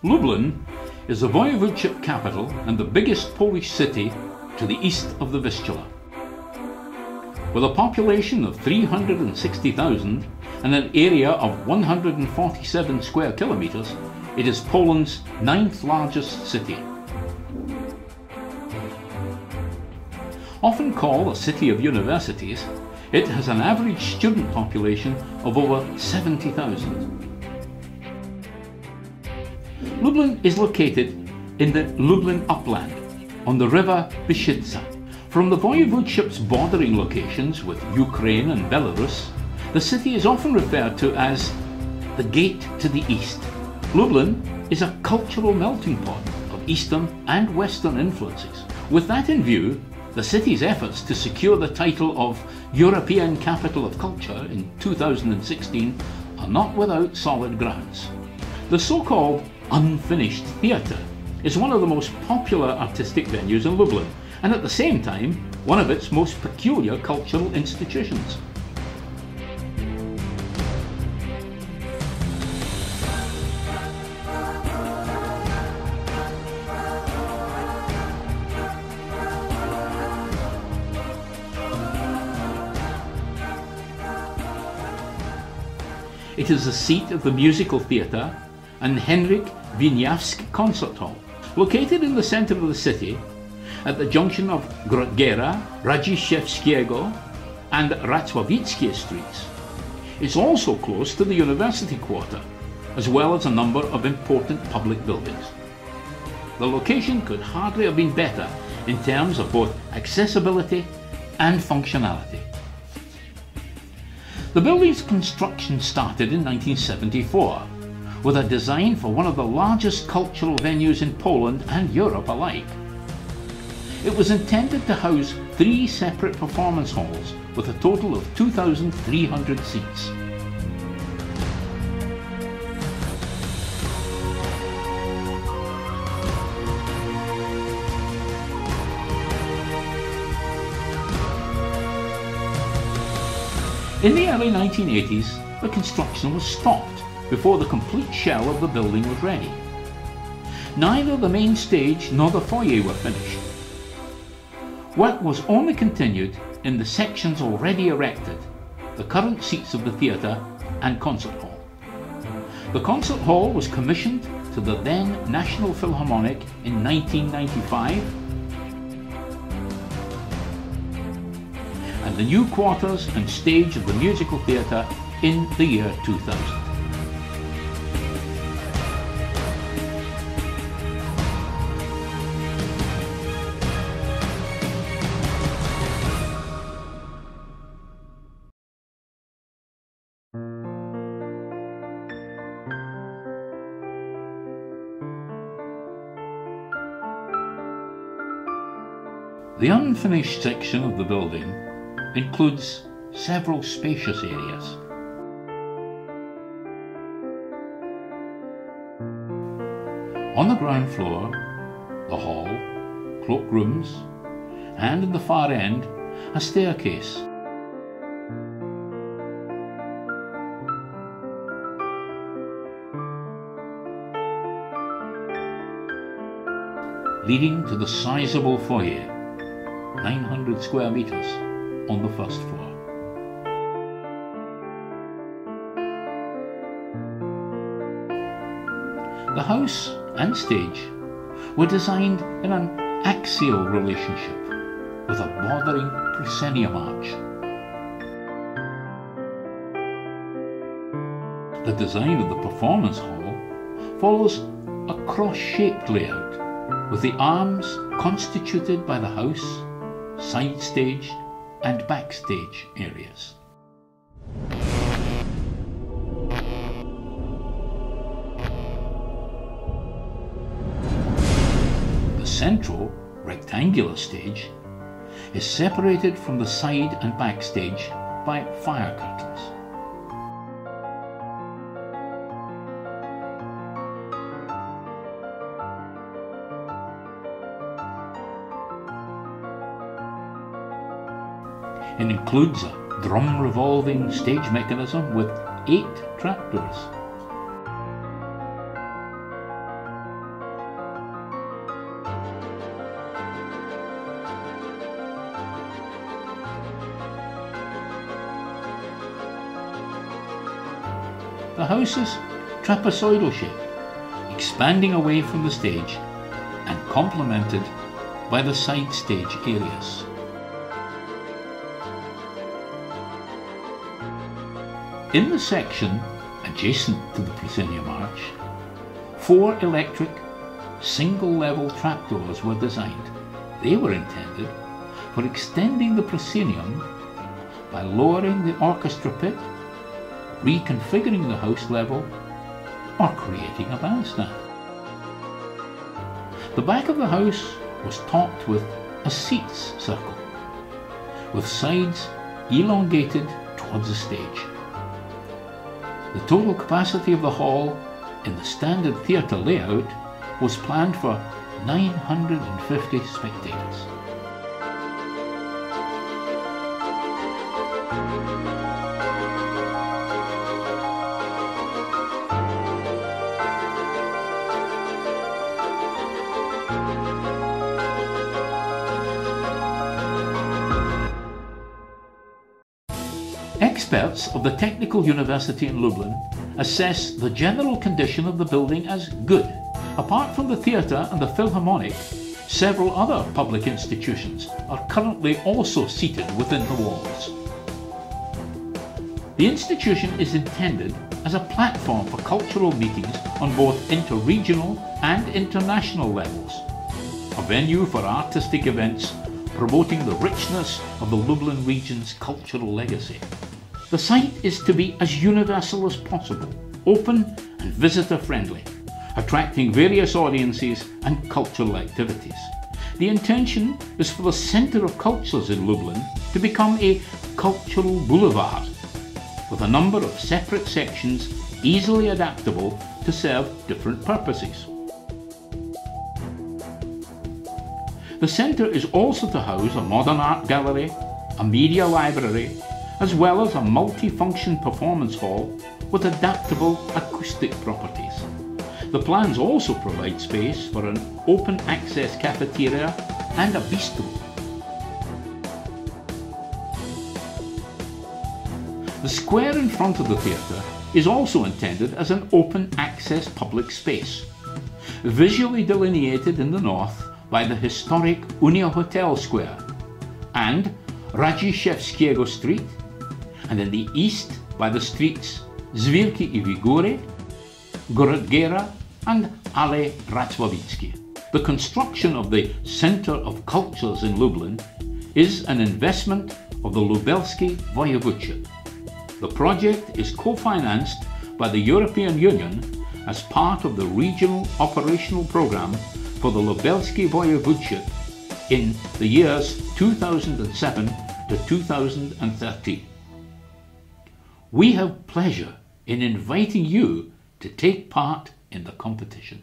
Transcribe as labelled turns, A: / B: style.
A: Lublin is the voivodeship capital and the biggest Polish city to the east of the Vistula. With a population of 360,000 and an area of 147 square kilometers, it is Poland's 9th largest city. Often called a city of universities, it has an average student population of over 70,000. Lublin is located in the Lublin upland on the river Byszyca. From the voivodeship's bordering locations with Ukraine and Belarus, the city is often referred to as the Gate to the East. Lublin is a cultural melting pot of Eastern and Western influences. With that in view, the city's efforts to secure the title of European Capital of Culture in 2016 are not without solid grounds. The so-called unfinished theatre is one of the most popular artistic venues in Lublin, and at the same time, one of its most peculiar cultural institutions. It is the seat of the musical theatre and Henryk Wieniawski Concert Hall. Located in the centre of the city, at the junction of Grodziera, Radziszewskiego and Racławickie streets. It's also close to the University Quarter, as well as a number of important public buildings. The location could hardly have been better in terms of both accessibility and functionality. The building's construction started in 1974 with a design for one of the largest cultural venues in Poland and Europe alike. It was intended to house 3 separate performance halls with a total of 2,300 seats. In the early 1980s, the construction was stopped before the complete shell of the building was ready. Neither the main stage nor the foyer were finished. Work was only continued in the sections already erected, the current seats of the theatre and concert hall. The concert hall was commissioned to the then National Philharmonic in 1995, and the new quarters and stage of the musical theatre in the year 2000. The unfinished section of the building includes several spacious areas. On the ground floor, the hall, cloakrooms, and in the far end, a staircase. Leading to the sizable foyer, 900 square meters on the first floor. The house and stage were designed in an axial relationship with a bordering proscenium arch. The design of the performance hall follows a cross-shaped layout with the arms constituted by the house, side stage and backstage areas. The central, rectangular stage is separated from the side and backstage by fire curtains. It includes a drum revolving stage mechanism with 8 trapdoors. The house is trapezoidal shaped, expanding away from the stage and complemented by the side stage areas. In the section adjacent to the proscenium arch, 4 electric single-level trapdoors were designed. They were intended for extending the proscenium by lowering the orchestra pit, reconfiguring the house level, or creating a bandstand. The back of the house was topped with a seats circle, with sides elongated towards the stage. The total capacity of the hall in the standard theatre layout was planned for 950 spectators. Experts of the Technical University in Lublin assess the general condition of the building as good. Apart from the theatre and the Philharmonic, several other public institutions are currently also seated within the walls. The institution is intended as a platform for cultural meetings on both interregional and international levels, a venue for artistic events promoting the richness of the Lublin region's cultural legacy. The site is to be as universal as possible, open and visitor-friendly, attracting various audiences and cultural activities. The intention is for the Centre of Cultures in Lublin to become a cultural boulevard, with a number of separate sections easily adaptable to serve different purposes. The centre is also to house a modern art gallery, a media library, as well as a multi-function performance hall with adaptable acoustic properties. The plans also provide space for an open access cafeteria and a bistro. The square in front of the theatre is also intended as an open access public space, visually delineated in the north by the historic Unia Hotel Square and Radziszewskiego Street, and in the east by the streets Zwirki I Wigury, Grodziera and Ale Racławickie. The construction of the Centre of Cultures in Lublin is an investment of the Lubelski Voivodeship. The project is co-financed by the European Union as part of the Regional Operational Programme for the Lubelski Voivodeship in the years 2007 to 2013. We have pleasure in inviting you to take part in the competition.